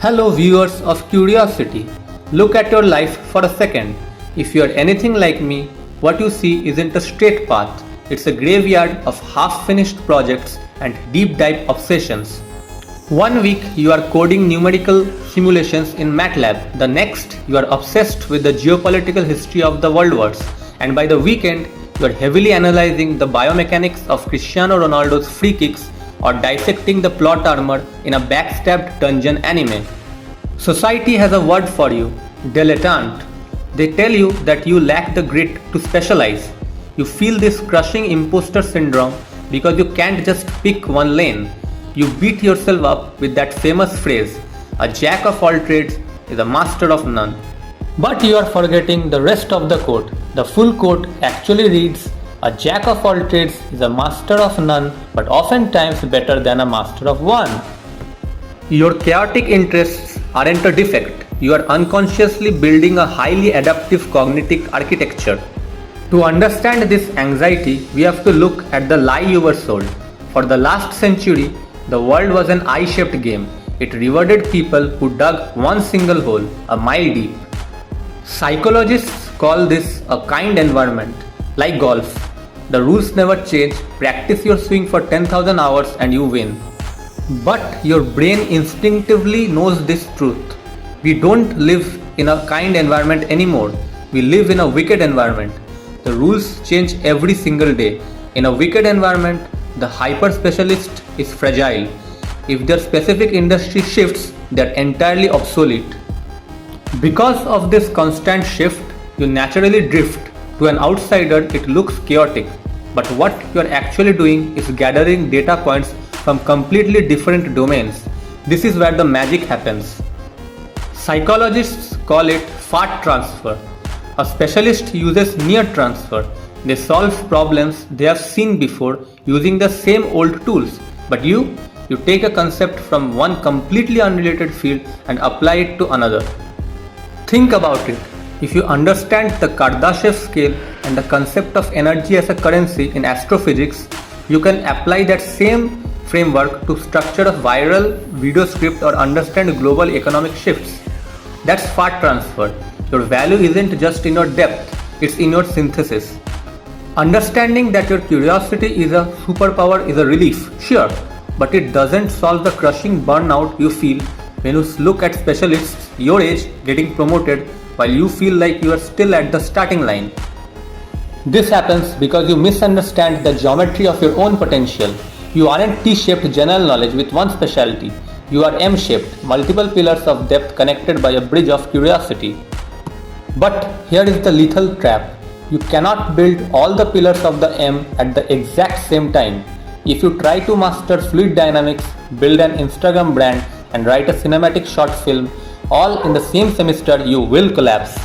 Hello viewers of curiosity. Look at your life for a second. If you are anything like me, what you see isn't a straight path. It's a graveyard of half-finished projects and deep dive obsessions. One week you are coding numerical simulations in MATLAB. The next you are obsessed with the geopolitical history of the world wars. And by the weekend you are heavily analyzing the biomechanics of Cristiano Ronaldo's free kicks or dissecting the plot armor in a backstabbed dungeon anime. Society has a word for you, dilettante. They tell you that you lack the grit to specialize. You feel this crushing imposter syndrome because you can't just pick one lane. You beat yourself up with that famous phrase, a jack of all trades is a master of none. But you are forgetting the rest of the quote. The full quote actually reads, a jack of all trades is a master of none, but oftentimes better than a master of one. Your chaotic interests aren't a defect. You are unconsciously building a highly adaptive cognitive architecture. To understand this anxiety, we have to look at the lie you were sold. For the last century, the world was an I-shaped game. It rewarded people who dug one single hole, a mile deep. Psychologists call this a kind environment, like golf. The rules never change. Practice your swing for 10,000 hours and you win. But your brain instinctively knows this truth. We don't live in a kind environment anymore. We live in a wicked environment. The rules change every single day. In a wicked environment, the hyper-specialist is fragile. If their specific industry shifts, they are entirely obsolete. Because of this constant shift, you naturally drift. To an outsider, it looks chaotic, but what you are actually doing is gathering data points from completely different domains. This is where the magic happens. Psychologists call it fat transfer. A specialist uses near transfer. They solve problems they have seen before using the same old tools. But you take a concept from one completely unrelated field and apply it to another. Think about it. If you understand the Kardashev scale and the concept of energy as a currency in astrophysics, you can apply that same framework to structure a viral video script or understand global economic shifts. That's fat transfer. Your value isn't just in your depth, it's in your synthesis. Understanding that your curiosity is a superpower is a relief, sure, but it doesn't solve the crushing burnout you feel when you look at specialists your age getting promoted while you feel like you are still at the starting line. This happens because you misunderstand the geometry of your own potential. You aren't T-shaped general knowledge with one specialty. You are M-shaped, multiple pillars of depth connected by a bridge of curiosity. But here is the lethal trap. You cannot build all the pillars of the M at the exact same time. If you try to master fluid dynamics, build an Instagram brand, and write a cinematic short film, all in the same semester, you will collapse.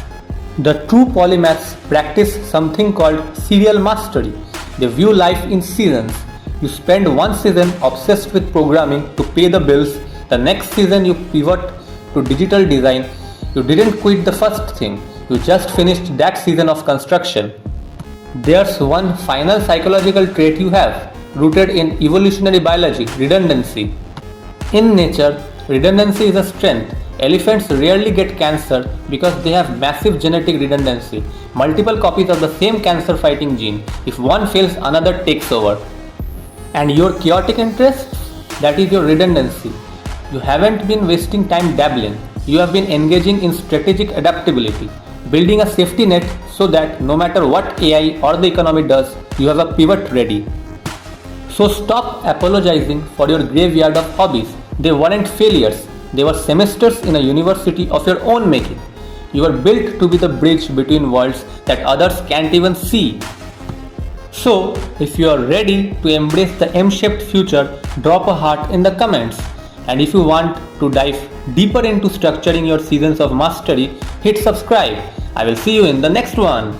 The true polymaths practice something called serial mastery. They view life in seasons. You spend one season obsessed with programming to pay the bills. The next season you pivot to digital design. You didn't quit the first thing. You just finished that season of construction. There's one final psychological trait you have, rooted in evolutionary biology, redundancy. In nature, redundancy is a strength. Elephants rarely get cancer because they have massive genetic redundancy, multiple copies of the same cancer-fighting gene. If one fails, another takes over. And your chaotic interests? That is your redundancy. You haven't been wasting time dabbling. You have been engaging in strategic adaptability, building a safety net so that no matter what AI or the economy does, you have a pivot ready. So stop apologizing for your graveyard of hobbies. They weren't failures. They were semesters in a university of your own making. You were built to be the bridge between worlds that others can't even see. So, if you are ready to embrace the M-shaped future, drop a heart in the comments. And if you want to dive deeper into structuring your seasons of mastery, hit subscribe. I will see you in the next one.